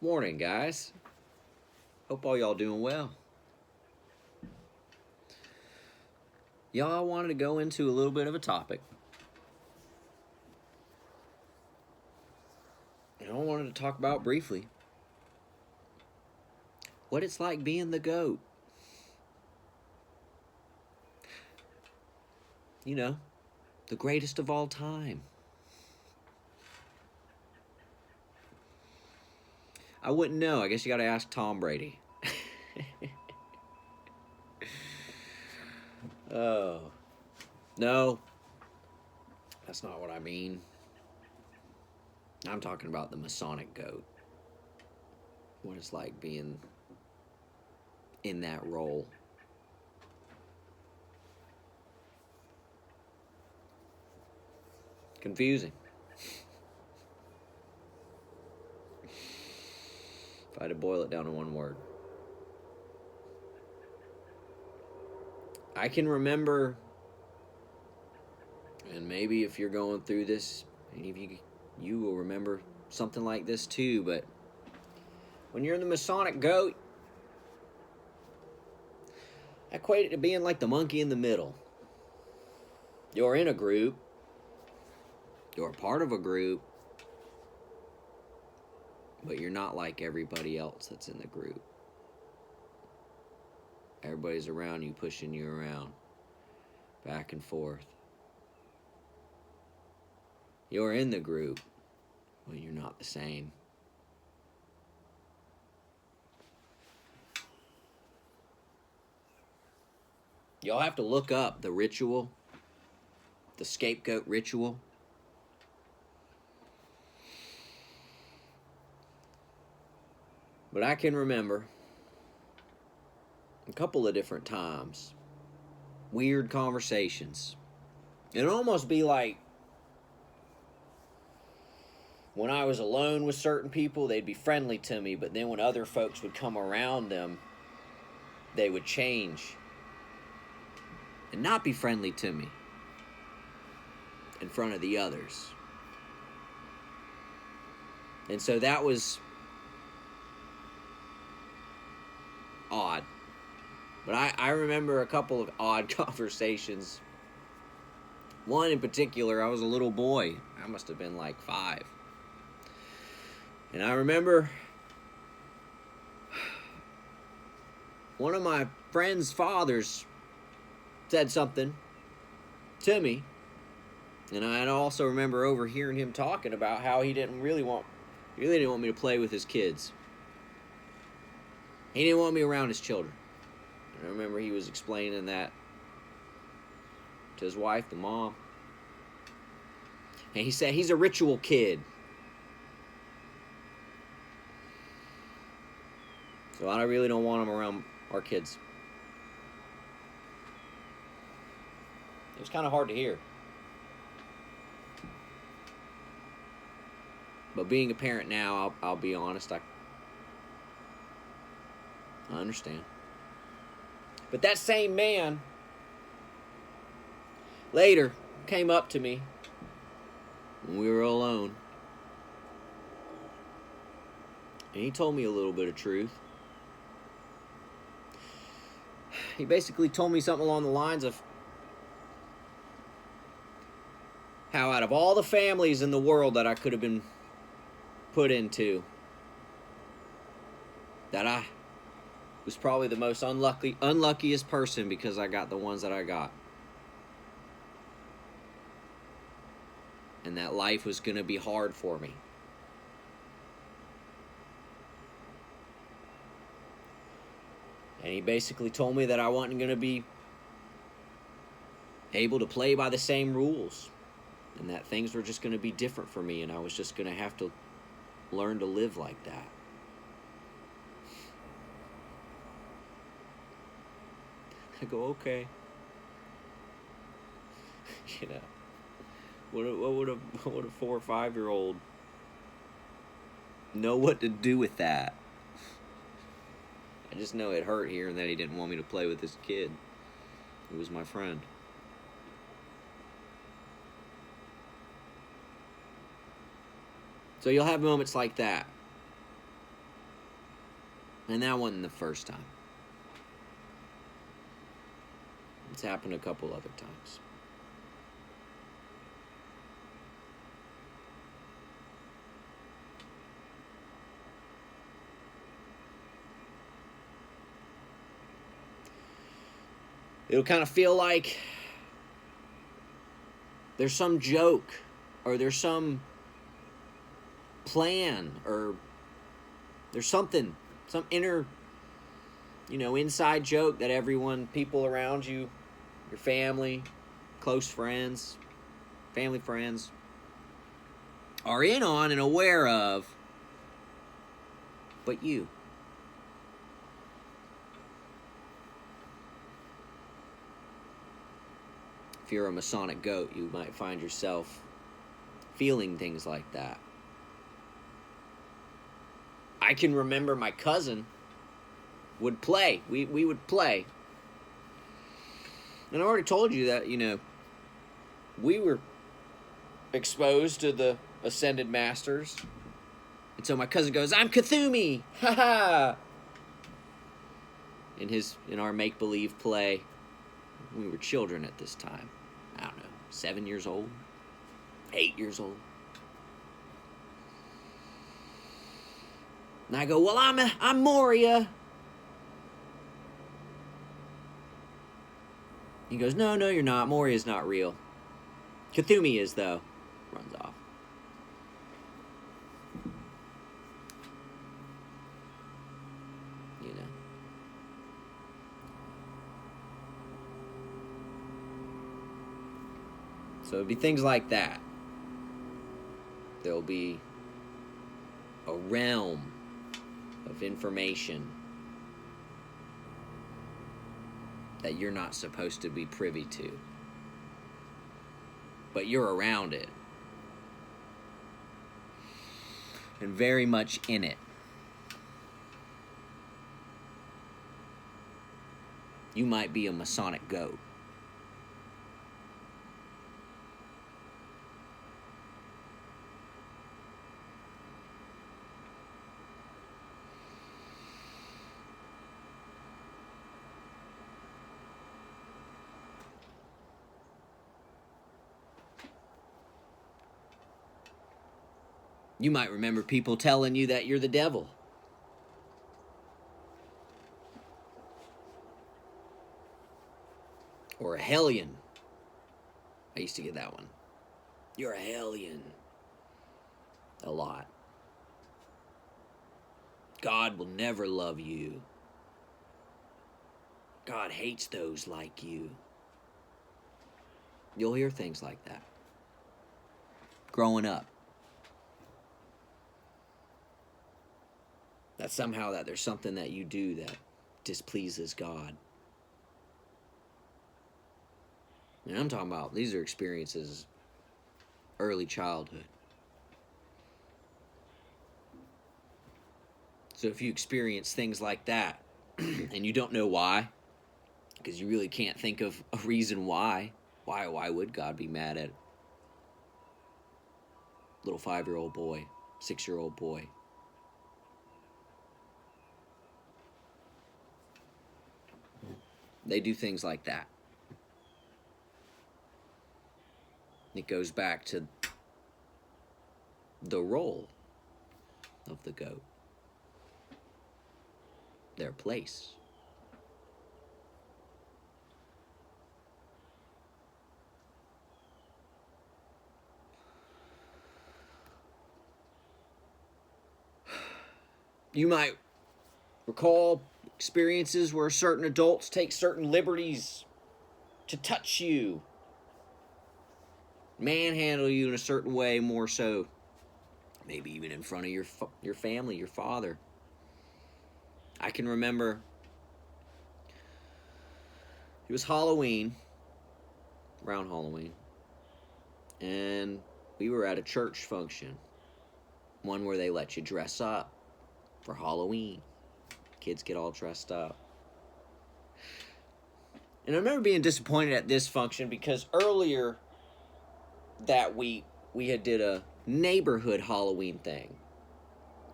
Morning, guys. Hope all y'all doing well. Y'all wanted to go into a little bit of a topic. And I wanted to talk about briefly what it's like being the goat. You know, the greatest of all time. I wouldn't know. I guess you got to ask Tom Brady. Oh. No. That's not what I mean. I'm talking about the Masonic Goat. What it's like being in that role. Confusing. If I had to boil it down to one word. I can remember, and maybe if you're going through this, any of you will remember something like this too, but when you're in the Masonic Goat, I equate it to being like the monkey in the middle. You're in a group, you're a part of a group, but you're not like everybody else that's in the group. Everybody's around you, pushing you around, back and forth. You're in the group, but you're not the same. Y'all have to look up the ritual, the scapegoat ritual. But I can remember a couple of different times, weird conversations. It'd almost be like when I was alone with certain people, they'd be friendly to me, but then when other folks would come around them, they would change and not be friendly to me in front of the others. And so that was odd. But I remember a couple of odd conversations. One in particular, I was a little boy. I must have been like 5. And I remember one of my friend's fathers said something to me. And I also remember overhearing him talking about how he really didn't want me to play with his kids. He didn't want me around his children. And I remember he was explaining that to his wife, the mom. And he said he's a ritual kid. So I really don't want him around our kids. It was kind of hard to hear. But being a parent now, I'll be honest, I understand. But that same man later came up to me when we were alone. And he told me a little bit of truth. He basically told me something along the lines of how out of all the families in the world that I could have been put into, that I was probably the most unluckiest person because I got the ones that I got. And that life was going to be hard for me. And he basically told me that I wasn't going to be able to play by the same rules. And that things were just going to be different for me. And I was just going to have to learn to live like that. I go, okay. You know, what would a 4 or 5-year-old know what to do with that? I just know it hurt hearing that he didn't want me to play with his kid. He was my friend. So you'll have moments like that And that wasn't the first time. It's happened a couple other times. It'll kind of feel like there's some joke or there's some plan or there's something, some inner, inside joke that everyone, people around you, your family, close friends, family friends, are in on and aware of, but you. If you're a Masonic goat, you might find yourself feeling things like that. I can remember my cousin would play. We would play. And I already told you that, we were exposed to the Ascended Masters. And so my cousin goes, "I'm Cthulhu!" Ha ha! In our make-believe play. We were children at this time. I don't know, 7 years old, 8 years old. And I go, "Well, I'm Moria." He goes, No, you're not. Moria's not real. Cthulhu is, though." Runs off. So it'll be things like that. There'll be a realm of information that you're not supposed to be privy to. But you're around it. And very much in it. You might be a Masonic goat. You might remember people telling you that you're the devil. Or a hellion. I used to get that one. You're a hellion. A lot. God will never love you. God hates those like you. You'll hear things like that. Growing up. That somehow that there's something that you do that displeases God. And I'm talking about, these are experiences early childhood. So if you experience things like that, and you don't know why, because you really can't think of a reason why would God be mad at a little 5-year-old boy, 6-year-old boy? They do things like that. It goes back to the role of the goat. Their place. You might recall experiences where certain adults take certain liberties to touch you, manhandle you in a certain way, more so, maybe even in front of your family, your father. I can remember it was Halloween, around Halloween, and we were at a church function, one where they let you dress up for Halloween. Kids get all dressed up. And I remember being disappointed at this function because earlier that week we had did a neighborhood Halloween thing.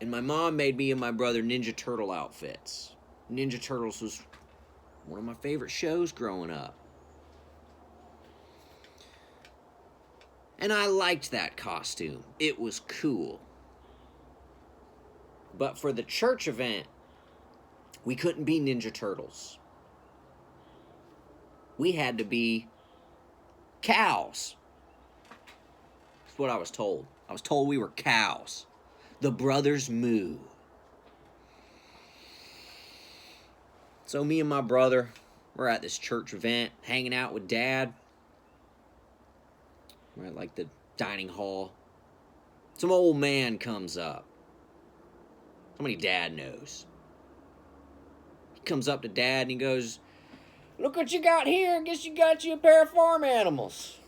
And my mom made me and my brother Ninja Turtle outfits. Ninja Turtles was one of my favorite shows growing up. And I liked that costume. It was cool. But for the church event, we couldn't be Ninja Turtles. We had to be cows. That's what I was told. I was told we were cows. The brothers moo. So me and my brother, we're at this church event, hanging out with Dad. We're at like the dining hall. Some old man comes up. Somebody Dad knows. He comes up to Dad and he goes, "Look what you got here. I guess you got you a pair of farm animals."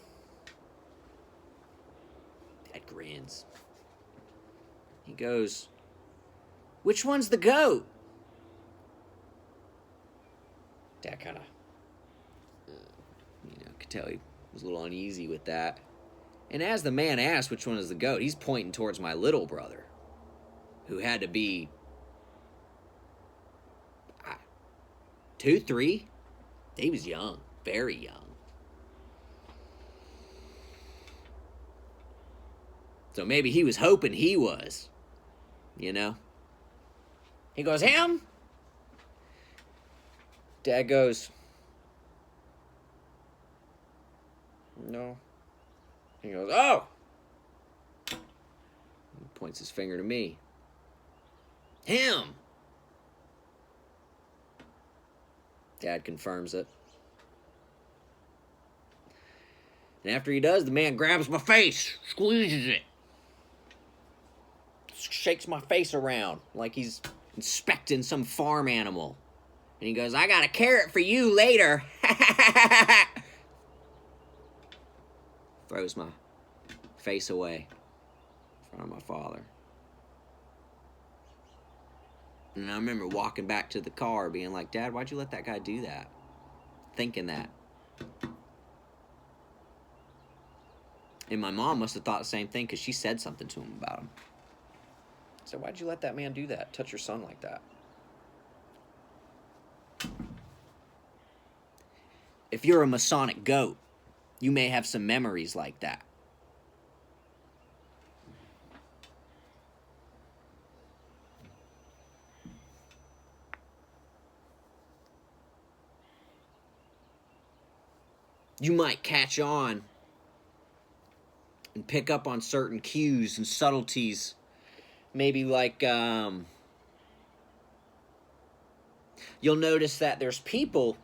Dad grins. He goes, "Which one's the goat?" Dad kind of, could tell he was a little uneasy with that. And as the man asked which one is the goat, he's pointing towards my little brother, who had to be 2, 3. He was young, very young. So maybe he was hoping he was, He goes, "Him?" Dad goes, "No." He goes, "Oh!" He points his finger to me. "Him!" Dad confirms it. And after he does, the man grabs my face, squeezes it, shakes my face around like he's inspecting some farm animal. And he goes, "I got a carrot for you later." Throws my face away in front of my father. And I remember walking back to the car being like, "Dad, why'd you let that guy do that?" Thinking that. And my mom must have thought the same thing because she said something to him about him. So why'd you let that man do that? Touch your son like that? If you're a Masonic goat, you may have some memories like that. You might catch on and pick up on certain cues and subtleties. Maybe like, you'll notice that there's people,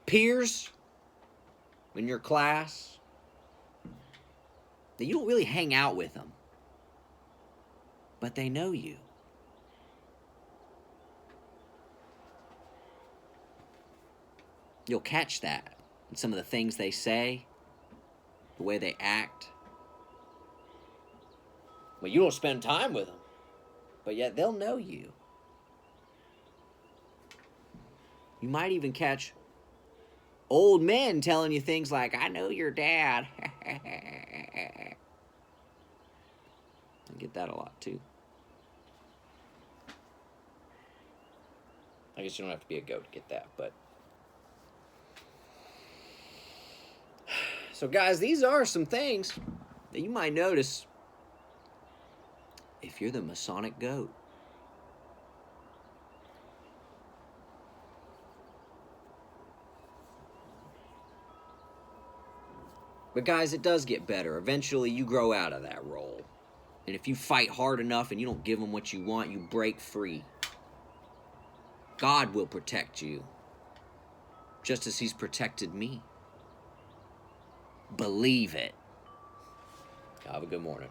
peers in your class, that you don't really hang out with them, but they know you. You'll catch that in some of the things they say, the way they act. Well, you don't spend time with them, but yet they'll know you. You might even catch old men telling you things like, "I know your dad." I get that a lot too. I guess you don't have to be a goat to get that, but... So guys, these are some things that you might notice if you're the Masonic Goat. But guys, it does get better. Eventually, you grow out of that role. And if you fight hard enough and you don't give them what you want, you break free. God will protect you, just as He's protected me. Believe it. Have a good morning.